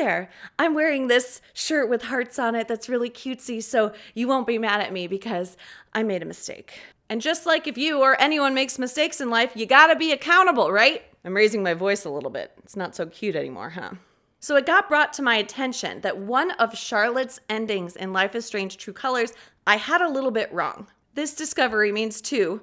there. I'm wearing this shirt with hearts on it that's really cutesy, so you won't be mad at me because I made a mistake. And just like if you or anyone makes mistakes in life, you gotta be accountable, right? I'm raising my voice a little bit. It's not so cute anymore, huh? So it got brought to my attention that one of Charlotte's endings in Life is Strange True Colors, I had a little bit wrong. This discovery means two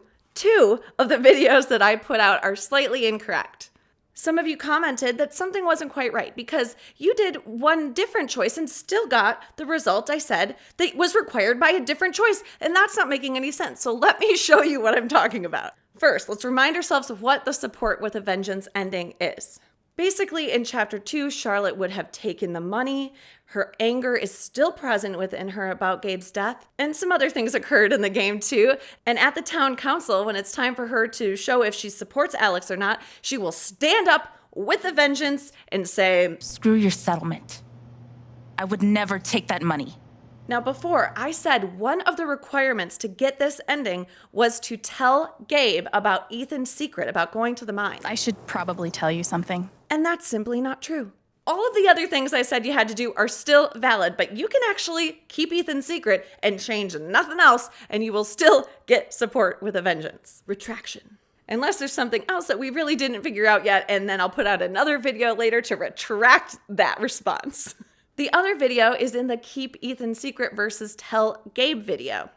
of the videos that I put out are slightly incorrect. Some of you commented that something wasn't quite right because you did one different choice and still got the result I said that was required by a different choice, and that's not making any sense. So let me show you what I'm talking about. First, let's remind ourselves of what the Support with a Vengeance ending is. Basically, in Chapter 2, Charlotte would have taken the money. Her anger is still present within her about Gabe's death, and some other things occurred in the game too. And at the town council, when it's time for her to show if she supports Alex or not, she will stand up with a vengeance and say, "Screw your settlement. I would never take that money." Now before, I said one of the requirements to get this ending was to tell Gabe about Ethan's secret about going to the mine. I should probably tell you something. And that's simply not true. All of the other things I said you had to do are still valid, but you can actually keep Ethan's secret and change nothing else, and you will still get Support with a Vengeance. Retraction. Unless there's something else that we really didn't figure out yet, and then I'll put out another video later to retract that response. The other video is in the Keep Ethan Secret versus Tell Gabe video.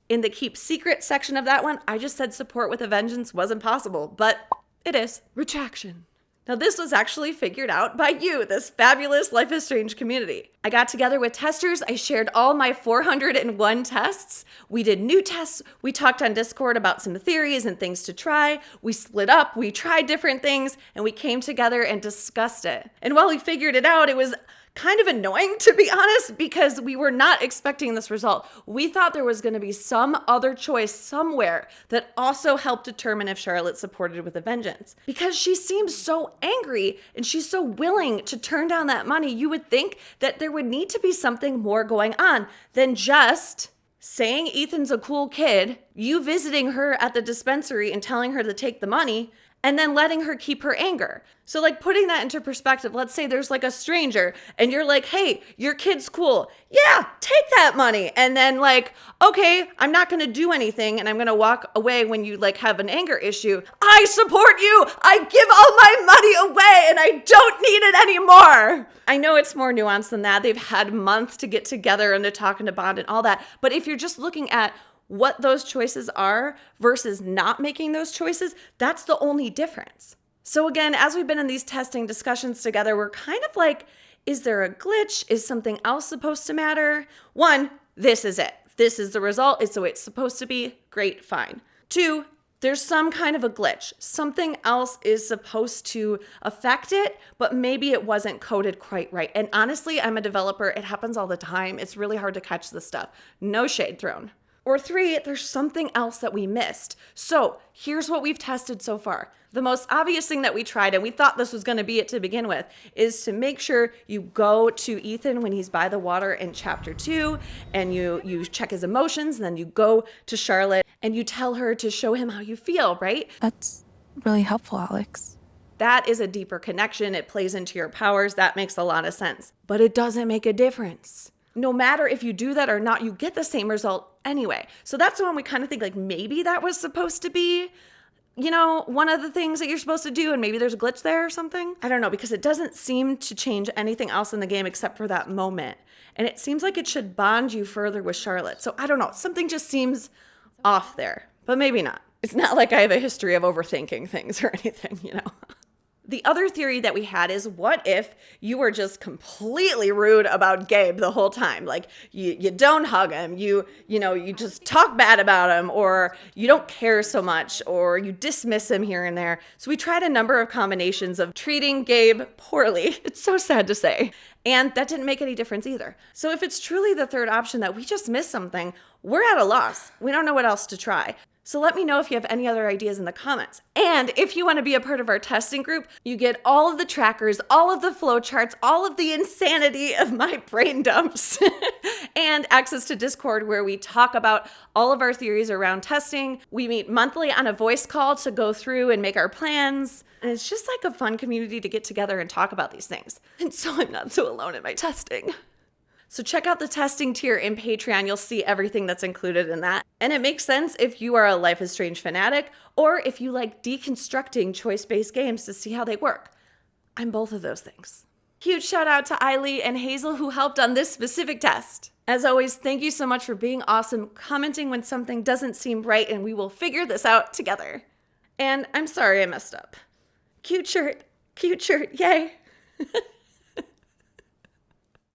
In the Keep Secret section of that one, I just said Support with a Vengeance wasn't possible, but it is. Retraction. Now this was actually figured out by you, this fabulous Life is Strange community. I got together with testers, I shared all my 401 tests, we did new tests, we talked on Discord about some theories and things to try, we split up, we tried different things, and we came together and discussed it. And while we figured it out, it was kind of annoying, to be honest, because we were not expecting this result. We thought there was going to be some other choice somewhere that also helped determine if Charlotte supported with a vengeance. Because she seems so angry and she's so willing to turn down that money, you would think that there would need to be something more going on than just saying Ethan's a cool kid, you visiting her at the dispensary and telling her to take the money, and then letting her keep her anger. So like putting that into perspective, let's say there's like a stranger and you're like, "Hey, your kid's cool. Yeah, take that money." And then like, "Okay, I'm not gonna do anything and I'm gonna walk away when you like have an anger issue. I support you. I give all my money away and I don't need it anymore." I know it's more nuanced than that. They've had months to get together and to talk and to bond and all that. But if you're just looking at what those choices are versus not making those choices, that's the only difference. So again, as we've been in these testing discussions together, we're kind of like, is there a glitch? Is something else supposed to matter? One, this is it. This is the result. It's the way it's supposed to be. Great, fine. Two, there's some kind of a glitch. Something else is supposed to affect it, but maybe it wasn't coded quite right. And honestly, I'm a developer. It happens all the time. It's really hard to catch this stuff. No shade thrown. Or three, there's something else that we missed. So here's what we've tested so far. The most obvious thing that we tried, and we thought this was going to be it to begin with, is to make sure you go to Ethan when he's by the water in Chapter 2, and you check his emotions, and then you go to Charlotte, and you tell her to show him how you feel, right? That's really helpful, Alex. That is a deeper connection. It plays into your powers. That makes a lot of sense. But it doesn't make a difference. No matter if you do that or not, you get the same result anyway. So that's when we kind of think like maybe that was supposed to be, one of the things that you're supposed to do, and maybe there's a glitch there or something. I don't know, because it doesn't seem to change anything else in the game except for that moment. And it seems like it should bond you further with Charlotte. So I don't know, something just seems off there, but maybe not. It's not like I have a history of overthinking things or anything, The other theory that we had is, what if you were just completely rude about Gabe the whole time? Like you don't hug him, you just talk bad about him, or you don't care so much, or you dismiss him here and there. So we tried a number of combinations of treating Gabe poorly. It's so sad to say. And that didn't make any difference either. So if it's truly the third option that we just missed something, we're at a loss. We don't know what else to try. So let me know if you have any other ideas in the comments. And if you want to be a part of our testing group, you get all of the trackers, all of the flowcharts, all of the insanity of my brain dumps, and access to Discord where we talk about all of our theories around testing. We meet monthly on a voice call to go through and make our plans. And it's just like a fun community to get together and talk about these things. And so I'm not so alone in my testing. So check out the testing tier in Patreon. You'll see everything that's included in that. And it makes sense if you are a Life is Strange fanatic or if you like deconstructing choice-based games to see how they work. I'm both of those things. Huge shout out to Eileen and Hazel who helped on this specific test. As always, thank you so much for being awesome, commenting when something doesn't seem right, and we will figure this out together. And I'm sorry I messed up. Cute shirt, yay.